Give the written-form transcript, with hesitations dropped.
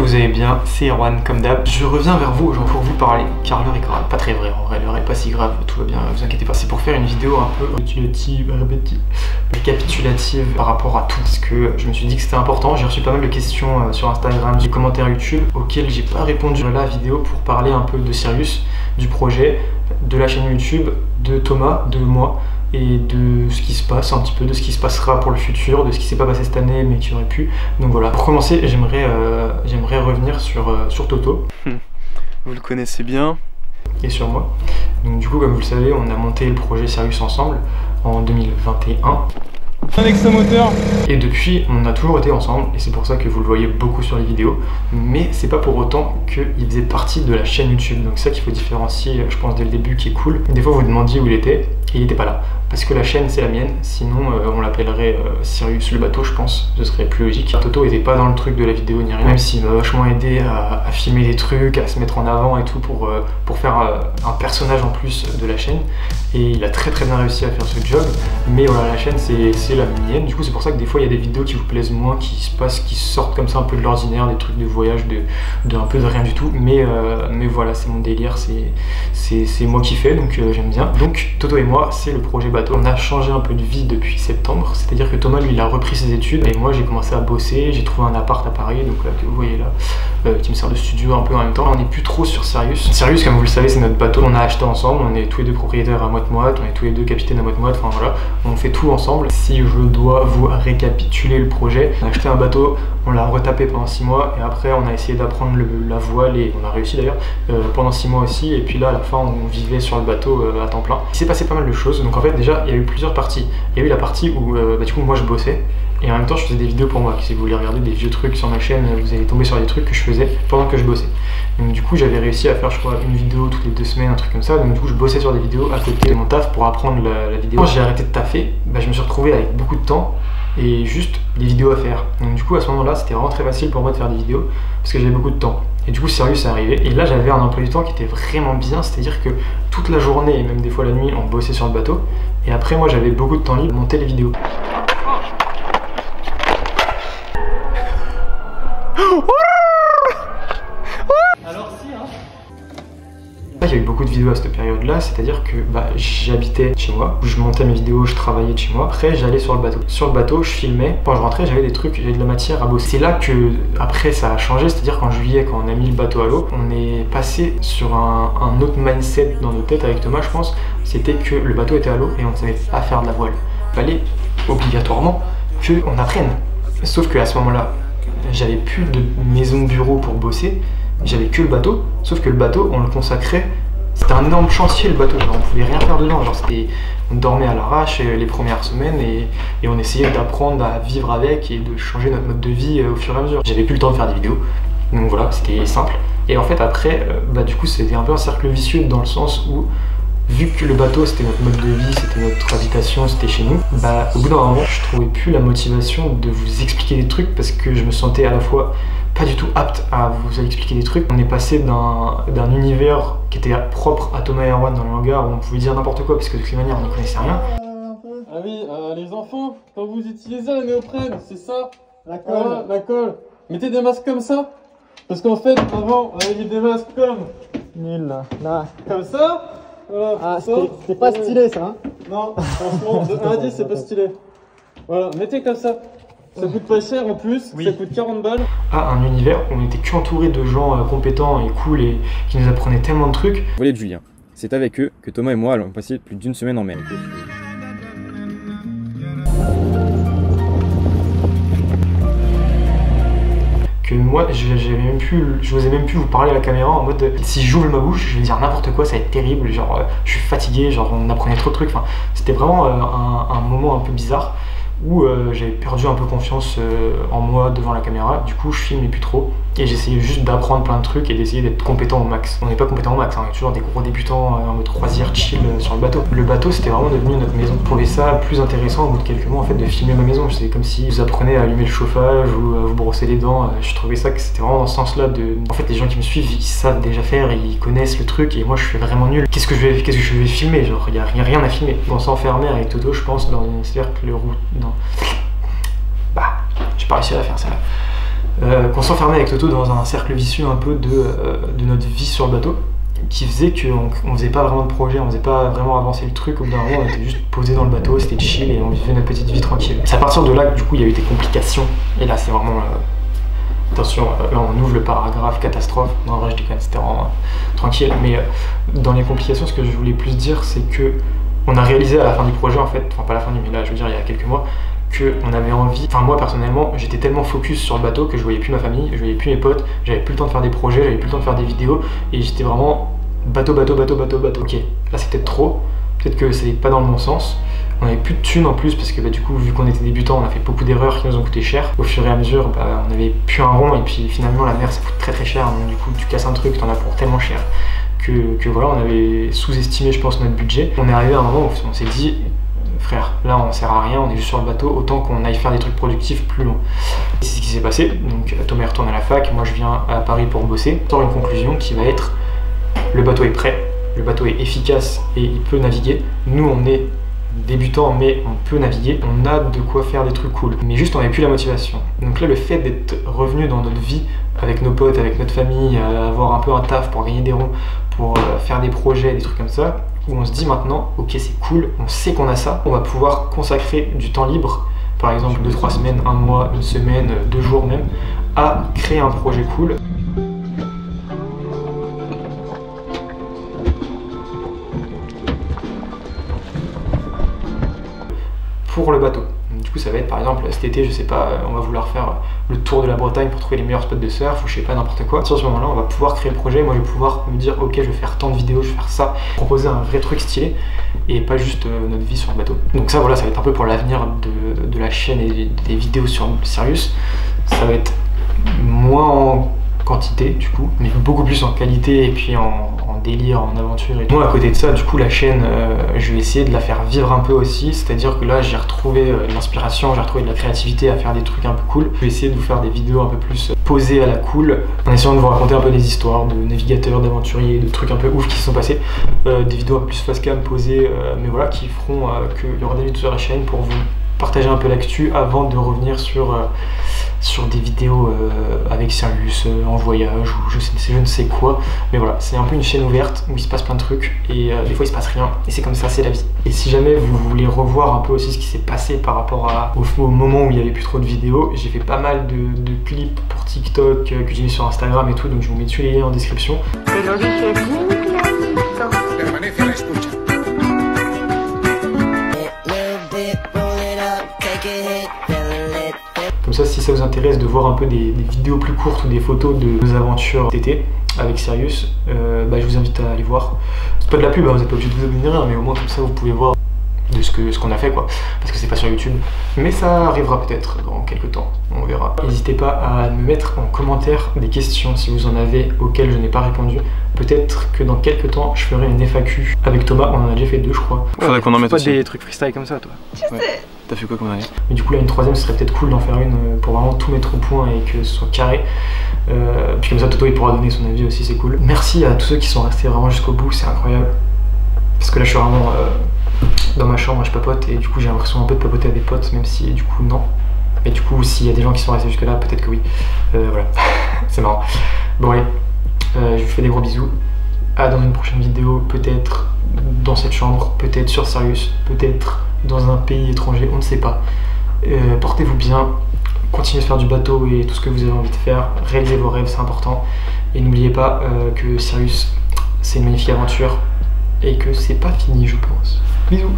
que vous allez bien, c'est Erwan comme d'hab. Je reviens vers vous aujourd'hui pour vous parler, car l'heure est grave. Pas très vrai en vrai, l'heure est pas si grave, tout va bien, vous inquiétez pas. C'est pour faire une vidéo un peu récapitulative par rapport à tout, parce que je me suis dit que c'était important. J'ai reçu pas mal de questions sur Instagram, des commentaires YouTube, auxquels j'ai pas répondu dans la vidéo pour parler un peu de Sirius, du projet, de la chaîne YouTube, de Thomas, de moi, et de ce qui se passe un petit peu, de ce qui se passera pour le futur, de ce qui s'est pas passé cette année mais qui aurait pu. Donc voilà, pour commencer, j'aimerais revenir sur Toto. Vous le connaissez bien. Et sur moi. Donc du coup, comme vous le savez, on a monté le projet Sirius ensemble en 2021. Avec ce moteur. Et depuis, on a toujours été ensemble, et c'est pour ça que vous le voyez beaucoup sur les vidéos, mais c'est pas pour autant qu'il faisait partie de la chaîne YouTube. Donc c'est ça qu'il faut différencier, je pense, dès le début, qui est cool. Des fois, vous demandiez où il était, et il était pas là. Parce que la chaîne, c'est la mienne, sinon on l'appellerait Sirius le bateau, je pense, ce serait plus logique. Toto était pas dans le truc de la vidéo ni rien, même s'il m'a vachement aidé à filmer des trucs, à se mettre en avant et tout pour faire un personnage en plus de la chaîne. Et il a très bien réussi à faire ce job, mais voilà, la chaîne c'est la mienne. Du coup, c'est pour ça que des fois il y a des vidéos qui vous plaisent moins, qui sortent comme ça un peu de l'ordinaire, des trucs de voyage, un peu de rien du tout. Mais voilà, c'est mon délire, c'est moi qui fais, donc j'aime bien. Donc Toto et moi, c'est le projet bateau. On a changé un peu de vie depuis septembre, c'est-à-dire que Thomas, lui, il a repris ses études et moi j'ai commencé à bosser, j'ai trouvé un appart à Paris, donc là que vous voyez là, qui me sert de studio un peu en même temps. On n'est plus trop sur Sirius. Sirius, comme vous le savez, c'est notre bateau, on a acheté ensemble, on est tous les deux propriétaires à moite-moite, on est tous les deux capitaines à moite-moite, enfin voilà, on fait tout ensemble. Si je dois vous récapituler le projet, on a acheté un bateau, on l'a retapé pendant 6 mois et après on a essayé d'apprendre la voile et on a réussi d'ailleurs pendant 6 mois aussi, et puis là à la fin on vivait sur le bateau à temps plein. Il s'est passé pas mal de choses, donc en fait déjà il y a eu plusieurs parties. Il y a eu la partie où du coup moi je bossais et en même temps je faisais des vidéos pour moi. Si vous voulez regarder des vieux trucs sur ma chaîne, vous allez tomber sur des trucs que je faisais pendant que je bossais. Donc du coup j'avais réussi à faire, je crois, une vidéo toutes les 2 semaines, un truc comme ça. Donc du coup je bossais sur des vidéos à côté de mon taf pour apprendre la vidéo. Quand j'ai arrêté de taffer, je me suis retrouvé avec beaucoup de temps et juste des vidéos à faire. Donc du coup à ce moment là c'était vraiment très facile pour moi de faire des vidéos parce que j'avais beaucoup de temps. Et du coup Sirius est arrivé et là j'avais un emploi du temps qui était vraiment bien, c'est à dire que toute la journée et même des fois la nuit on bossait sur le bateau et après moi j'avais beaucoup de temps libre pour monter les vidéos. Il y a eu beaucoup de vidéos à cette période là, c'est à dire que j'habitais chez moi, je montais mes vidéos, je travaillais de chez moi, après j'allais sur le bateau. Sur le bateau je filmais, quand je rentrais j'avais des trucs, j'avais de la matière à bosser. C'est là que après ça a changé, c'est à dire qu'en juillet quand on a mis le bateau à l'eau, on est passé sur un autre mindset dans nos têtes avec Thomas je pense, c'était que le bateau était à l'eau et on ne savait pas faire de la voile. Il fallait obligatoirement qu'on apprenne. Sauf qu'à ce moment là, j'avais plus de maison bureau pour bosser, j'avais que le bateau, sauf que le bateau on le consacrait. C'était un énorme chantier le bateau, genre on pouvait rien faire dedans, genre on dormait à l'arrache les premières semaines et on essayait d'apprendre à vivre avec et de changer notre mode de vie au fur et à mesure. J'avais plus le temps de faire des vidéos, donc voilà, c'était simple. Et en fait après, du coup c'était un peu un cercle vicieux dans le sens où, vu que le bateau c'était notre mode de vie, c'était notre habitation, c'était chez nous, au bout d'un moment je trouvais plus la motivation de vous expliquer des trucs parce que je me sentais à la fois pas du tout apte à vous expliquer des trucs. On est passé d'un univers qui était propre à Thomas et Erwan dans le manga où on pouvait dire n'importe quoi parce que de toute manière on n'y connaissait rien. Ah oui, les enfants, quand vous utilisez la néoprène, c'est ça, la colle. Voilà, la colle. Mettez des masques comme ça, parce qu'en fait avant on avait mis des masques comme nul là. Comme ça. Voilà, ah, c'était pas stylé ça hein. Non, franchement, de 1 à 10 c'est pas stylé. Voilà, mettez comme ça. Ça coûte pas cher en plus, oui. Ça coûte 40 balles. Un univers où on était qu'entouré de gens compétents et cool et qui nous apprenaient tellement de trucs. Volet de Julien. C'est avec eux que Thomas et moi allons passer plus d'1 semaine en mer. Que moi, j'osais même plus vous parler à la caméra en mode si j'ouvre ma bouche, je vais dire n'importe quoi, ça va être terrible, genre je suis fatigué, genre on apprenait trop de trucs, enfin c'était vraiment un moment un peu bizarre où j'avais perdu un peu confiance en moi devant la caméra. Du coup je filmais plus trop et j'essayais juste d'apprendre plein de trucs et d'essayer d'être compétent au max. On n'est pas compétent au max, hein. On est toujours des gros débutants en mode croisière chill sur le bateau. Le bateau c'était vraiment devenu notre maison. Je trouvais ça plus intéressant au bout de quelques mois en fait de filmer ma maison. C'est comme si vous apprenez à allumer le chauffage ou à vous brosser les dents. Je trouvais ça que c'était vraiment dans ce sens là de... En fait les gens qui me suivent ils savent déjà faire, ils connaissent le truc et moi je suis vraiment nul. Qu'est-ce que je vais filmer? Genre il y a rien à filmer. On s'enfermait avec Toto je pense dans une cercle route. Non. J'ai pas réussi à la faire celle-là. qu'on s'enfermait avec Toto dans un cercle vicieux un peu de notre vie sur le bateau, qui faisait qu'on faisait pas vraiment de projet, on faisait pas vraiment avancer le truc. Au bout d'un moment, on était juste posé dans le bateau, c'était chill et on vivait notre petite vie tranquille. C'est à partir de là que du coup il y a eu des complications, et là c'est vraiment attention, là on ouvre le paragraphe catastrophe. Non, en vrai je déconne, c'était vraiment tranquille, mais dans les complications, ce que je voulais plus dire, c'est que on a réalisé à la fin du projet, en fait, enfin pas à la fin du, mais là je veux dire il y a quelques mois, qu'on avait envie, enfin moi personnellement j'étais tellement focus sur le bateau que je voyais plus ma famille, je voyais plus mes potes, j'avais plus le temps de faire des projets, j'avais plus le temps de faire des vidéos, et j'étais vraiment bateau. Ok, là c'était trop, peut-être que c'est pas dans le bon sens. On avait plus de thunes en plus parce que du coup vu qu'on était débutants on a fait beaucoup d'erreurs qui nous ont coûté cher. Au fur et à mesure on avait plus un rond, et puis finalement la mer ça coûte très cher, donc du coup tu casses un truc, t'en as pour tellement cher que voilà, on avait sous-estimé je pense notre budget. On est arrivé à un moment où on s'est dit frère, là on sert à rien, on est juste sur le bateau, autant qu'on aille faire des trucs productifs plus loin. Et c'est ce qui s'est passé, donc Thomas retourne à la fac, moi je viens à Paris pour bosser. On sort une conclusion qui va être: le bateau est prêt, le bateau est efficace et il peut naviguer. Nous on est débutants mais on peut naviguer, on a de quoi faire des trucs cool, mais juste on n'avait plus la motivation. Donc là le fait d'être revenu dans notre vie avec nos potes, avec notre famille, avoir un peu un taf pour gagner des ronds, pour faire des projets, des trucs comme ça, où on se dit maintenant ok c'est cool, on sait qu'on a ça, on va pouvoir consacrer du temps libre, par exemple 2-3 semaines, 1 mois, 1 semaine, 2 jours même, à créer un projet cool. Pour le bateau. Du coup ça va être par exemple cet été, je sais pas, on va vouloir faire le tour de la Bretagne pour trouver les meilleurs spots de surf ou je sais pas, n'importe quoi. Sur ce moment là on va pouvoir créer le projet, moi je vais pouvoir me dire ok je vais faire tant de vidéos, je vais faire ça, proposer un vrai truc stylé et pas juste notre vie sur le bateau. Donc ça voilà, ça va être un peu pour l'avenir de la chaîne et des vidéos sur Sirius. Ça va être moins en quantité du coup, mais beaucoup plus en qualité et puis en délire, en aventure et tout. Moi à côté de ça, du coup la chaîne, je vais essayer de la faire vivre un peu aussi, c'est-à-dire que là j'ai retrouvé de l'inspiration, j'ai retrouvé de la créativité à faire des trucs un peu cool. Je vais essayer de vous faire des vidéos un peu plus posées à la cool, en essayant de vous raconter un peu des histoires de navigateurs, d'aventuriers, de trucs un peu ouf qui se sont passés, des vidéos un peu plus face cam posées, mais voilà, qui feront qu'il y aura des vidéos sur la chaîne pour vous partager un peu l'actu avant de revenir sur des vidéos avec Sirius en voyage ou je ne sais quoi. Mais voilà, c'est un peu une chaîne ouverte où il se passe plein de trucs et des fois il se passe rien et c'est comme ça, c'est la vie. Et si jamais vous voulez revoir un peu aussi ce qui s'est passé par rapport au moment où il n'y avait plus trop de vidéos, j'ai fait pas mal de clips pour TikTok que j'ai mis sur Instagram et tout, donc je vous mets tous les liens en description. Comme ça, si ça vous intéresse de voir un peu des vidéos plus courtes ou des photos de nos aventures d'été avec Sirius, je vous invite à aller voir. C'est pas de la pub, hein, vous n'êtes pas obligé de vous abonner rien, mais au moins comme ça vous pouvez voir de ce qu'on a fait quoi, parce que c'est pas sur YouTube, mais ça arrivera peut-être dans quelques temps, on verra. N'hésitez pas à me mettre en commentaire des questions si vous en avez auxquelles je n'ai pas répondu. Peut-être que dans quelques temps je ferai une FAQ avec Thomas, on en a déjà fait 2 je crois. Faudrait qu'on en mette aussi. Pas des trucs freestyle comme ça toi. Ouais. T'as fait quoi comme année? Mais du coup là une 3ème ce serait peut-être cool d'en faire une pour vraiment tout mettre au point et que ce soit carré. Puis comme ça Toto il pourra donner son avis aussi, c'est cool. Merci à tous ceux qui sont restés vraiment jusqu'au bout, c'est incroyable. Parce que là je suis vraiment dans ma chambre, je papote et du coup j'ai l'impression un peu de papoter à des potes, même si du coup non. Mais du coup s'il y a des gens qui sont restés jusque là, peut-être que oui. Voilà, c'est marrant. Bon allez, je vous fais des gros bisous. À dans une prochaine vidéo, peut-être dans cette chambre, peut-être sur Sirius, peut-être dans un pays étranger, on ne sait pas. Portez-vous bien, continuez de faire du bateau et tout ce que vous avez envie de faire, réalisez vos rêves, c'est important. Et n'oubliez pas que Sirius, c'est une magnifique aventure et que c'est pas fini, je pense. Bisous.